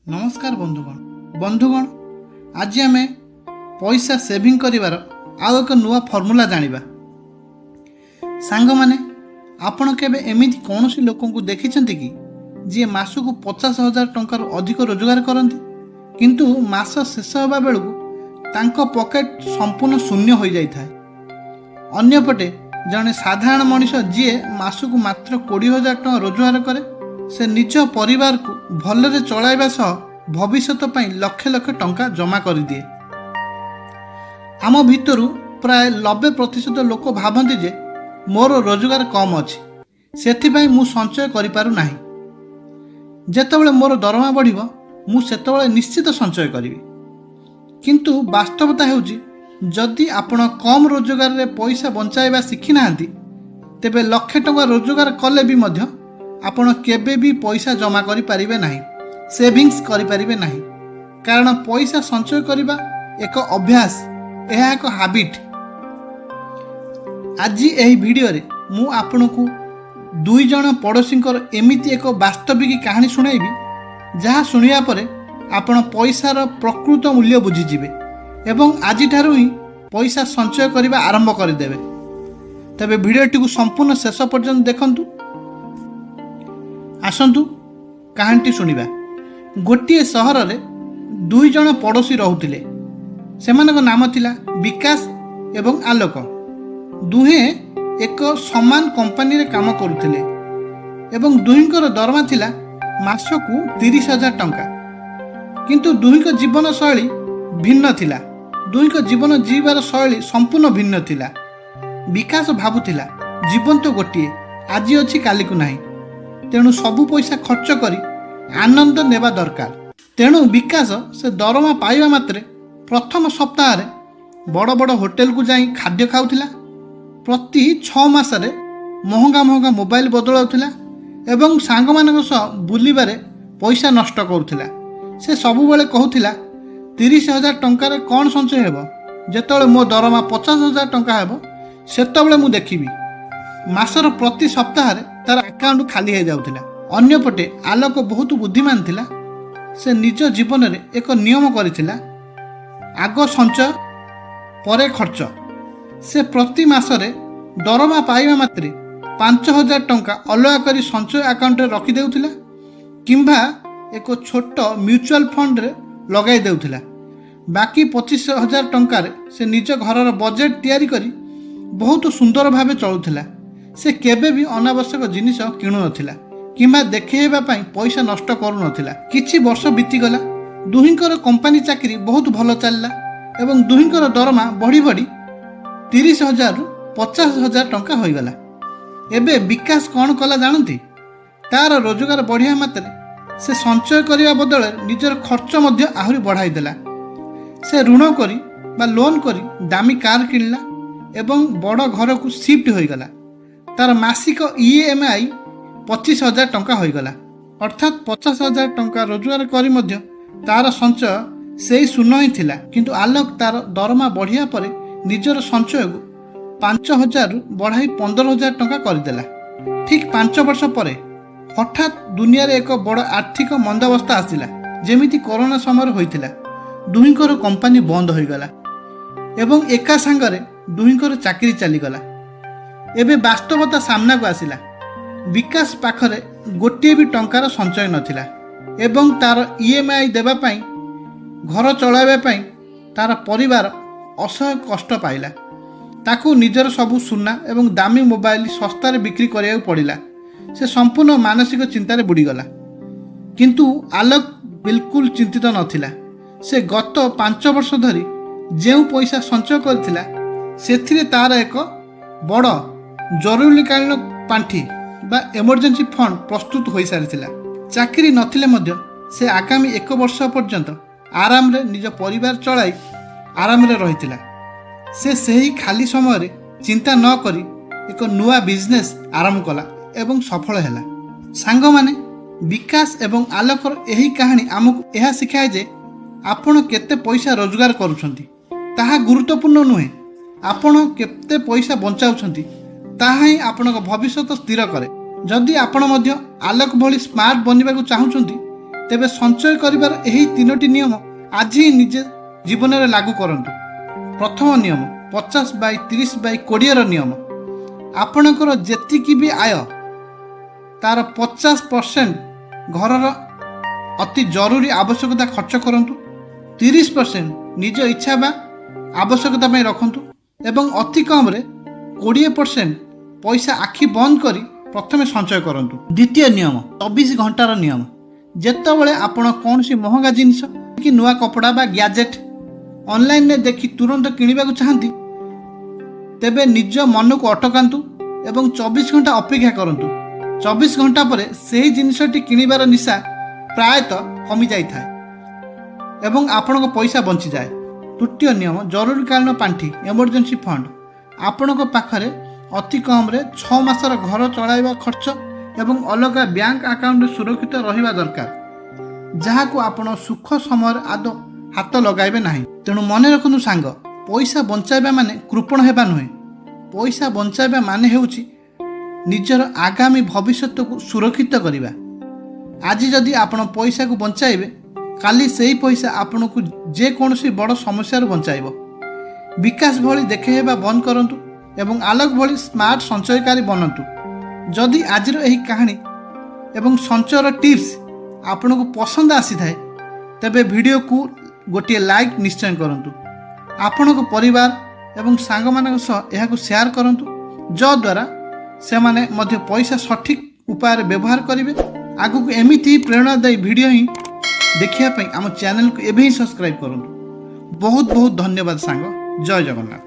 नमस्कार बंधुगण आज आम पैसा सेविंग करिवार आउ एक नुआ फर्मूला जानिबा। सांग माने आपण केबे एमिति कौनसी लोक को देखिछन्ति कि जे मासकु 50,000 टंकार अधिक रोजगार करती किंतु मास शेष होगा बेलू तांको पॉकेट संपूर्ण शून्य हो जाई थाए। अन्यपटे जड़े साधारण मनीष जी मासकु मात्र 20,000 टଙ୍କା रोजगार करे से निज परिवार को भलरे चलाइबा सह भविष्यत पई लक्ष लक्ष टंका जमा कर दिए। आम भितरु प्राय 90% लोक भाबंती जे मोर रोजगार कम अच्छी सेथिपाई मु संचय करि पारु नाही। जेतेबेले मोर दरमा बढ़िबो मु सेतेबेले निश्चित संचय करिवि। किंतु वास्तवता हेउची जदि आपण कम रोजगार रे पैसा बंचाइबा शिखि नाहंती तेबे लक्ष टंका रोजगार कले भी मध्य आपण केबे भी पैसा जमा करि पारिबे नाही, सेविंग्स करि पारिबे नाही। कारण पैसा संचय करिबा एक अभ्यास, यह एक हैबिट। आज एही वीडियो रे मु आपनकु दुई जण पड़ोसींकर एमिति एक वास्तविक कहानी सुनाइबी जहाँ सुनिया परे आपण पैसार प्रकृत मूल्य बुझीजिबे एवं आज ठारू ही पैसा संचय करिबा आरंभ करदेवे। तबे वीडियोटी को संपूर्ण शेष पर्यंत देखंतु। आसंतु कहानी शुणिबा। गोटे सहर रे दुई जण पड़ोसी रहुथिले। सेमानक नाम थिला विकास एवं आलोक। दुहे एक समान कंपनी रे काम करुथिले एवं दुहींकर दरमा थिला मासकु 30,000 टंका। किंतु दुहींक जीवन शैली भिन्न थिला। दुहींक जीवन जीवार शैली संपूर्ण भिन्न थिला। विकास भाबुथिला जीवन तो गोटे, आज अछि काली को नाही, तेणु सबु पैसा खर्च करी आनंद नेबा दरकार। तेणु विकास से दरमा पाइबा मात्रे प्रथम सप्ताह रे बड़ बड़ होटेल को जाई खाद्य खाउथिला। प्रति 6 मासरे महंगा महंगा मोबाइल बदलाउथिला एवं सांग मानक सह बुलिबारे पैसा नष्ट करुथिला। से सबु बेले कहूथिला 30,000 टंकार कौन संचय हेबो, जेतबेले मो दरमा 50,000 टंका हेबो सेतबेले मु देखिबी। मासर प्रति सप्ताह रे तार अकाउंट खाली हो जाउथिला। अन्यपटे आलोक बहुत बुद्धिमान थिला। से निज जीवन रे एक नियम करिथिला, आग संचय परे खर्च। से प्रति मासरे दरमा पाइबा मात्रे 5,000 टंका अलगा करी संचय अकाउंट रे रखि देउथिला किंबा एक छोट म्यूचुअल फंड रे लगाई देउथिला। बाकी 25,000 टंका से निज घरर बजेट तैयारी करी बहुत सुंदर भावे चलुथिला। से केबे भी अनावश्यक जिनिस किणु नथिला किंबा देखेबा पई पैसा नष्ट करू नथिला। किछि वर्ष बीतीगला। दुहींकर कंपनी चाकरी बहुत भल चलला एवं दुहींकर दरमा बढ़ी बढ़ी 30,000 रु 50,000 टंका होइगला। एबे विकास कौन कला जानती? तार रोजगार बढ़िया मात्रे से संचय करिया बदले निजर खर्च मध्य आहुरी बढ़ाई देला। से ऋण करी बा लोन करी दामी कार किनला एवं बड़ घर को शिफ्ट होइगला। तार मासिक EMI 25,000 टंका होइगला। अर्थात 50,000 टंका रोजगार करी मध्य तार संचय सेई शून्य ही थिला। किंतु आलोक तार दरमा बढ़िया परे निजर संचय को 5,000 बढ़ाई 15,000 टंका करदेला। ठीक 5 वर्ष परे हठात दुनिया रे एक बड़ आर्थिक मंदावस्था आसिला, जेमिति कोरोना समय होइथिला। दुहींकर कंपनी बंद होइगला एवं एका संगरे दुहींकर चाकरी चलीगला। एबे वास्तवता सामना को आसिला। विकास पाखरे गोटे भी टंकार संचय नथिला एवं तार EMI देबा पई घर चलाइबा पई तार परिवार असह्य कष्ट पाइला। ताकू निजर सबु सुना एवं दामी मोबाइल सस्तारे बिक्री करिया पड़िला। से संपूर्ण मानसिक चिंतार बुड़ीगला। किंतु आलोक बिल्कुल चिंतित नथिला। से गत 5 वर्ष धरी जेउ पैसा संचय करथिला सेथिरे तार एक बड़ जरूरीकालीन पांठी बा इमरजेंसी फंड प्रस्तुत हो सारी। चाकरी नथिले मध्य से आगामी 1 वर्ष पर्यंत आराम रे निज परिवार चलाई आराम रे रहिथिला। से सही खाली समय रे चिंता न करी एक नुआ बिजनेस आरंभ कला एवं सफल हैला। सांग माने विकास एवं आलोकर एही कहानी आमको यह शिखाए जे आपण केते पैसा रोजगार करूछंती ताहा गुरुत्वपूर्ण नुहे, आपण केते पैसा बंचाउछंती ताहा ही आपणक भविष्य स्थिर करे। जदि आपण मध्य आलोक भली स्मार्ट बनवाक चाहूँगी ତେବେ ସଞ୍ଚୟ କରିବାର ଏହି 3ଟି ନିୟମ ଆଜି ହିଁ ନିଜ ଜୀବନରେ ଲାଗୁ କରନ୍ତୁ। ପ୍ରଥମ ନିୟମ 50/30/20ର ନିୟମ। ଆପଣଙ୍କର ଯେତିକି ବି ଆୟ ତାର 50% ଘରର ଅତି ଜରୁରୀ ଆବଶ୍ୟକତା ଖର୍ଚ୍ଚ କରନ୍ତୁ, 30% ନିଜ ଇଚ୍ଛା ବା ଆବଶ୍ୟକତା ପାଇଁ ରଖନ୍ତୁ ଏବଂ ଅତି କମରେ 20% ପଇସା ଆଖି ବନ୍ଦ କରି ପ୍ରଥମେ ସଞ୍ଚୟ କରନ୍ତୁ। ଦ୍ୱିତୀୟ ନିୟମ 24 ଘଣ୍ଟାର ନିୟମ। ଯେତେବେଳେ ଆପଣ କୌଣସି ମହଙ୍ଗା ଜିନିଷ କି ନୂଆ କପଡ଼ା ବା ଗ୍ୟାଜେଟ୍ ଅନଲାଇନରେ ଦେଖି ତୁରନ୍ତ କିଣିବାକୁ ଚାହାନ୍ତି, ତେବେ ନିଜ ମନକୁ ଅଟକାନ୍ତୁ ଏବଂ 24 ଘଣ୍ଟା ଅପେକ୍ଷା କରନ୍ତୁ। 24 ଘଣ୍ଟା ପରେ ସେହି ଜିନିଷଟି କିଣିବାର ନିଶା ପ୍ରାୟତଃ କମିଯାଇଥାଏ ଏବଂ ଆପଣଙ୍କ ପଇସା ବଞ୍ଚିଯାଏ। ତୃତୀୟ ନିୟମ ଜରୁରୀକାଳୀନ ପାଣ୍ଠି ଏମର୍ଜେନ୍ସି ଫଣ୍ଡ। ଆପଣଙ୍କ ପାଖରେ ଅତି କମରେ 6 ମାସର ଘର ଚଳାଇବା ଖର୍ଚ୍ଚ ଏବଂ ଅଲଗା ବ୍ୟାଙ୍କ ଆକାଉଣ୍ଟରେ ସୁରକ୍ଷିତ ରହିବା ଦରକାର, ଯାହାକୁ ଆପଣ ସୁଖ ସମୟରେ ଆଦୌ ହାତ ଲଗାଇବେ ନାହିଁ। ତେଣୁ ମନେ ରଖନ୍ତୁ ସାଙ୍ଗ, ପଇସା ବଞ୍ଚାଇବା ମାନେ କୃପଣ ହେବା ନୁହେଁ। ପଇସା ବଞ୍ଚାଇବା ମାନେ ହେଉଛି ନିଜର ଆଗାମୀ ଭବିଷ୍ୟତକୁ ସୁରକ୍ଷିତ କରିବା। ଆଜି ଯଦି ଆପଣ ପଇସାକୁ ବଞ୍ଚାଇବେ, କାଲି ସେହି ପଇସା ଆପଣଙ୍କୁ ଯେକୌଣସି ବଡ଼ ସମସ୍ୟାରୁ ବଞ୍ଚାଇବ। ବିକାଶ ଭଳି ଦେଖାଇବା ବନ୍ଦ କରନ୍ତୁ ଏବଂ ଆଲୋକ ଭଳି ସ୍ମାର୍ଟ ସଞ୍ଚୟକାରୀ ବନନ୍ତୁ। ଯଦି ଆଜିର ଏହି କାହାଣୀ ଏବଂ ସଞ୍ଚୟର ଟିପ୍ସ ଆପଣଙ୍କୁ ପସନ୍ଦ ଆସିଥାଏ, ତେବେ ଭିଡ଼ିଓକୁ ଗୋଟିଏ ଲାଇକ୍ ନିଶ୍ଚୟ କରନ୍ତୁ। ଆପଣଙ୍କ ପରିବାର ଏବଂ ସାଙ୍ଗମାନଙ୍କ ସହ ଏହାକୁ ସେୟାର କରନ୍ତୁ, ଯଦ୍ୱାରା ସେମାନେ ମଧ୍ୟ ପଇସା ସଠିକ୍ ଉପାୟରେ ବ୍ୟବହାର କରିବେ। ଆଗକୁ ଏମିତି ପ୍ରେରଣାଦାୟୀ ଭିଡ଼ିଓ ହିଁ ଦେଖିବା ପାଇଁ ଆମ ଚ୍ୟାନେଲକୁ ଏବେ ହିଁ ସବସ୍କ୍ରାଇବ୍ କରନ୍ତୁ। ବହୁତ ବହୁତ ଧନ୍ୟବାଦ ସାଙ୍ଗ। ଜୟ ଜଗନ୍ନାଥ।